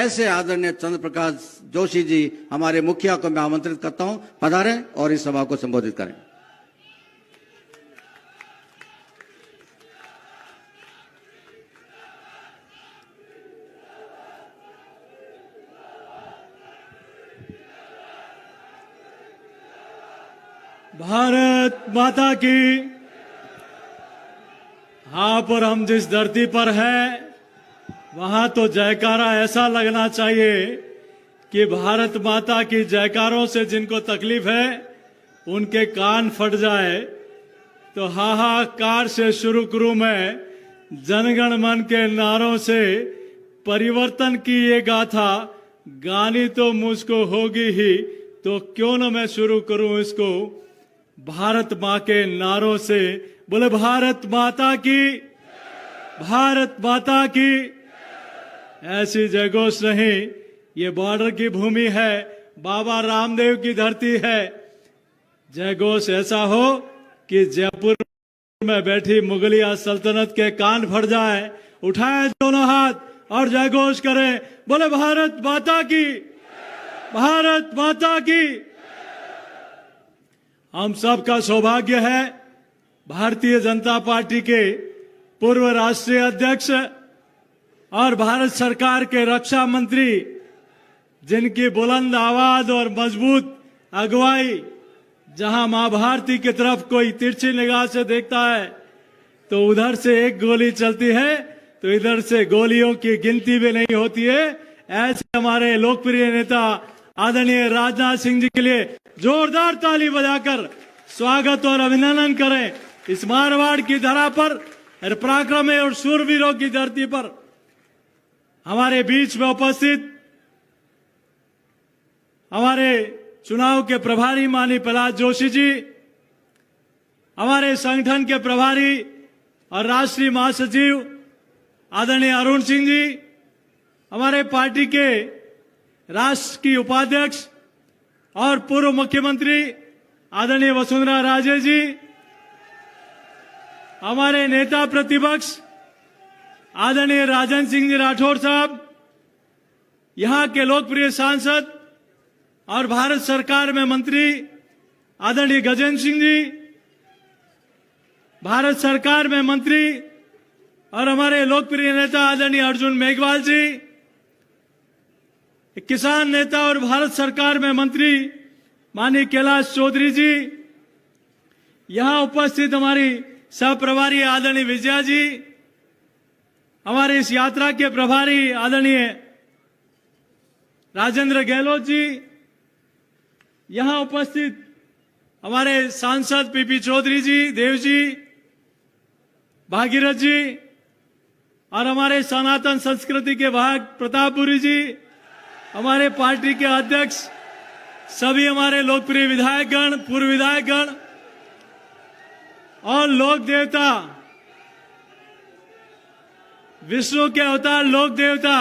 ऐसे आदरणीय चंद्र प्रकाश जोशी जी हमारे मुखिया को मैं आमंत्रित करता हूं, पधारें और इस सभा को संबोधित करें। भारत माता की। हाँ, पर हम जिस धरती पर हैं वहां तो जयकारा ऐसा लगना चाहिए कि भारत माता की जयकारों से जिनको तकलीफ है उनके कान फट जाए। तो हाहाकार से शुरू करूं मैं, जनगण मन के नारों से परिवर्तन की ये गाथा गानी तो मुझको होगी ही, तो क्यों न मैं शुरू करूं इसको भारत माँ के नारों से। बोले भारत माता की, भारत माता की। ऐसी जयघोष नहीं, ये बॉर्डर की भूमि है, बाबा रामदेव की धरती है। जयघोष ऐसा हो कि जयपुर में बैठी मुगलिया सल्तनत के कान फट जाए। उठाए दोनों हाथ और जयघोष करें, बोले भारत माता की, भारत माता की। हम सबका सौभाग्य है भारतीय जनता पार्टी के पूर्व राष्ट्रीय अध्यक्ष और भारत सरकार के रक्षा मंत्री, जिनकी बुलंद आवाज और मजबूत अगुवाई, जहां मां भारती की तरफ कोई तिरछी निगाह से देखता है तो उधर से एक गोली चलती है तो इधर से गोलियों की गिनती भी नहीं होती है। ऐसे हमारे लोकप्रिय नेता आदरणीय राजनाथ सिंह जी के लिए जोरदार ताली बजाकर स्वागत और अभिनंदन करें। इस मारवाड़ की धरा पर, पराक्रमी और शूरवीरों की धरती पर हमारे बीच में उपस्थित हमारे चुनाव के प्रभारी माननीय प्रहलाद जोशी जी, हमारे संगठन के प्रभारी और राष्ट्रीय महासचिव आदरणीय अरुण सिंह जी, हमारे पार्टी के राष्ट्र की उपाध्यक्ष और पूर्व मुख्यमंत्री आदरणीय वसुंधरा राजे जी, हमारे नेता प्रतिपक्ष आदरणीय राजन सिंह जी राठौर साहब, यहां के लोकप्रिय सांसद और भारत सरकार में मंत्री आदरणीय गजेंद्र सिंह जी, भारत सरकार में मंत्री और हमारे लोकप्रिय नेता आदरणीय अर्जुन मेघवाल जी, किसान नेता और भारत सरकार में मंत्री माननीय कैलाश चौधरी जी, यहां उपस्थित हमारी सह प्रभारी आदरणीय विजया जी, हमारे इस यात्रा के प्रभारी आदरणीय राजेंद्र गहलोत जी, यहां उपस्थित हमारे सांसद पीपी चौधरी जी, देव जी, भागीरथ जी और हमारे सनातन संस्कृति के वाहक प्रतापपुरी जी, हमारे पार्टी के अध्यक्ष, सभी हमारे लोकप्रिय विधायकगण, पूर्व विधायकगण और लोक देवता, विष्णु के अवतार लोक देवता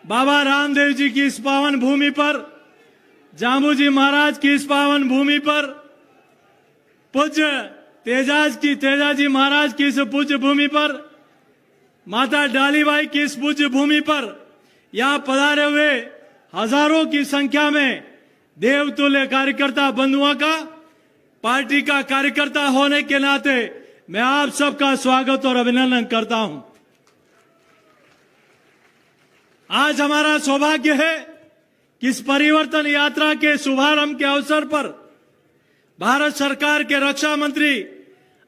बाबा रामदेव जी की इस पावन भूमि पर, जामू जी महाराज की इस पावन भूमि पर, पूज्य तेजाजी महाराज की इस पूज्य भूमि पर, माता डालीबाई की इस पूज्य भूमि पर यहां पधारे हुए हजारों की संख्या में देवतुल्य कार्यकर्ता बंधुओं का, पार्टी का कार्यकर्ता होने के नाते मैं आप सबका स्वागत और अभिनंदन करता हूं। आज हमारा सौभाग्य है कि इस परिवर्तन यात्रा के शुभारंभ के अवसर पर भारत सरकार के रक्षा मंत्री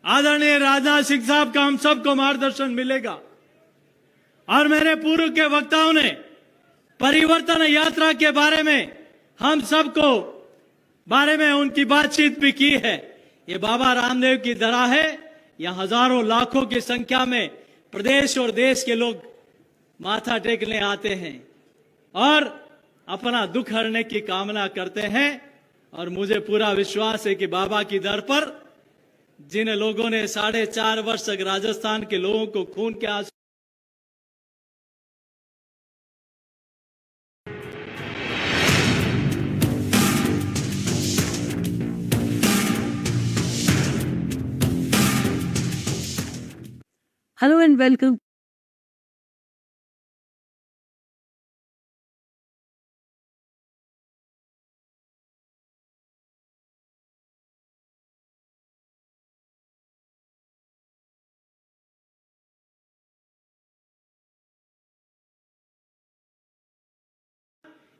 आदरणीय राजनाथ सिंह साहब का हम सबको मार्गदर्शन मिलेगा। और मेरे पूर्व के वक्ताओं ने परिवर्तन यात्रा के बारे में हम सबको बारे में उनकी बातचीत भी की है। ये बाबा रामदेव की धरा है, यहां हजारों लाखों की संख्या में प्रदेश और देश के लोग माथा टेकने आते हैं और अपना दुख हरने की कामना करते हैं। और मुझे पूरा विश्वास है कि बाबा की दर पर जिन लोगों ने 4.5 वर्ष तक राजस्थान के लोगों को खून के आंसू Hello and welcome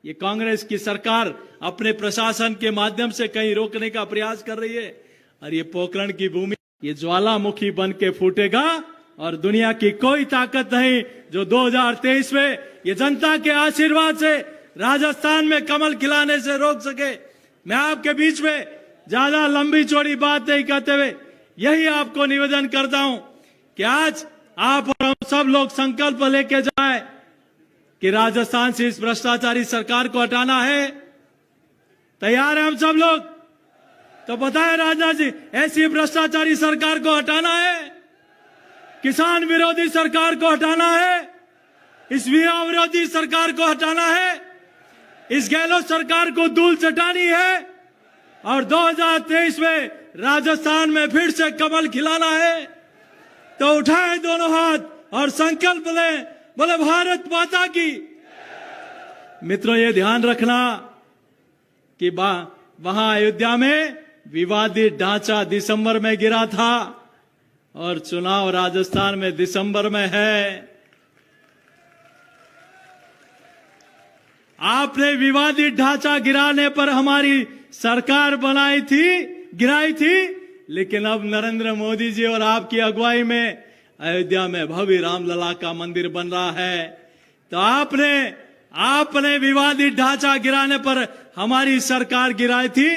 ये कांग्रेस की सरकार अपने प्रशासन के माध्यम से कहीं रोकने का प्रयास कर रही है। और ये पोखरण की भूमि ये ज्वालामुखी बन के फूटेगा और दुनिया की कोई ताकत नहीं जो 2023 में ये जनता के आशीर्वाद से राजस्थान में कमल खिलाने से रोक सके। मैं आपके बीच में ज्यादा लंबी चौड़ी बात नहीं कहते हुए यही आपको निवेदन करता हूं कि आज आप और हम सब लोग संकल्प लेके जाएं कि राजस्थान से इस भ्रष्टाचारी सरकार को हटाना है। तैयार हैं हम सब लोग? तो बताएं राजनाथ जी, ऐसी भ्रष्टाचारी सरकार को हटाना है, किसान विरोधी सरकार को हटाना है, इस युवा विरोधी सरकार को हटाना है, इस गहलोत सरकार को धूल चटानी है और 2023 में राजस्थान में फिर से कमल खिलाना है। तो उठाएं दोनों हाथ और संकल्प लें, बोले भारत माता की। मित्रों, ये ध्यान रखना कि वहां अयोध्या में विवादित ढांचा दिसंबर में गिरा था और चुनाव राजस्थान में दिसंबर में है। आपने विवादित ढांचा गिराने पर हमारी सरकार गिराई थी, लेकिन अब नरेंद्र मोदी जी और आपकी अगुवाई में अयोध्या में भव्य रामलला का मंदिर बन रहा है। तो आपने विवादित ढांचा गिराने पर हमारी सरकार गिराई थी,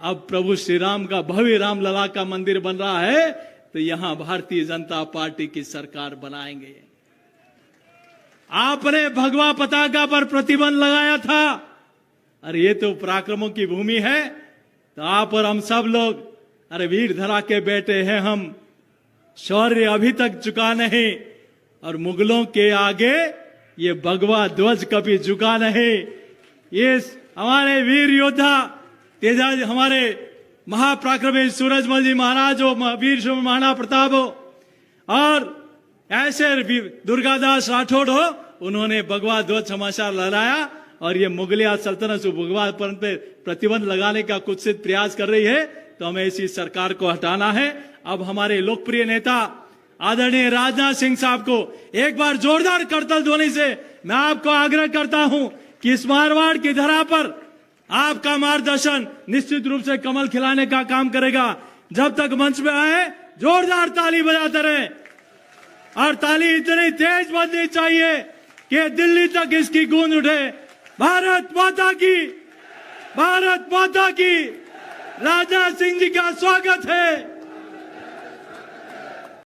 अब प्रभु श्री राम का भव्य रामलला का मंदिर बन रहा है, तो यहां भारतीय जनता पार्टी की सरकार बनाएंगे। आपने भगवा पताका पर प्रतिबंध लगाया था, अरे ये तो पराक्रमों की भूमि है। तो आप और हम सब लोग, अरे वीर धरा के बेटे हैं हम, शौर्य अभी तक झुका नहीं और मुगलों के आगे ये भगवा ध्वज कभी झुका नहीं। ये हमारे वीर योद्धा तेजा हमारे महापराक्रमी सूरजमल जी महाराज हो, वीर शूर महाराणा प्रताप हो और ऐसे दुर्गादास राठौड़ हो, उन्होंने भगवा ध्वज हमेशा लहराया और ये मुगलिया सल्तनत से भगवा पर प्रतिबंध लगाने का कुत्सित प्रयास कर रही है। तो हमें इसी सरकार को हटाना है। अब हमारे लोकप्रिय नेता आदरणीय राजनाथ सिंह साहब को एक बार जोरदार करतल ध्वनि से मैं आपको आग्रह करता हूं कि इस मारवाड़ की धरा पर आपका मार्गदर्शन निश्चित रूप से कमल खिलाने का काम करेगा। जब तक मंच में आए जोरदार ताली बजाते रहे और ताली इतनी तेज बजनी चाहिए कि दिल्ली तक इसकी गूंज उठे। भारत माता की, भारत माता की। राजनाथ सिंह जी का स्वागत है।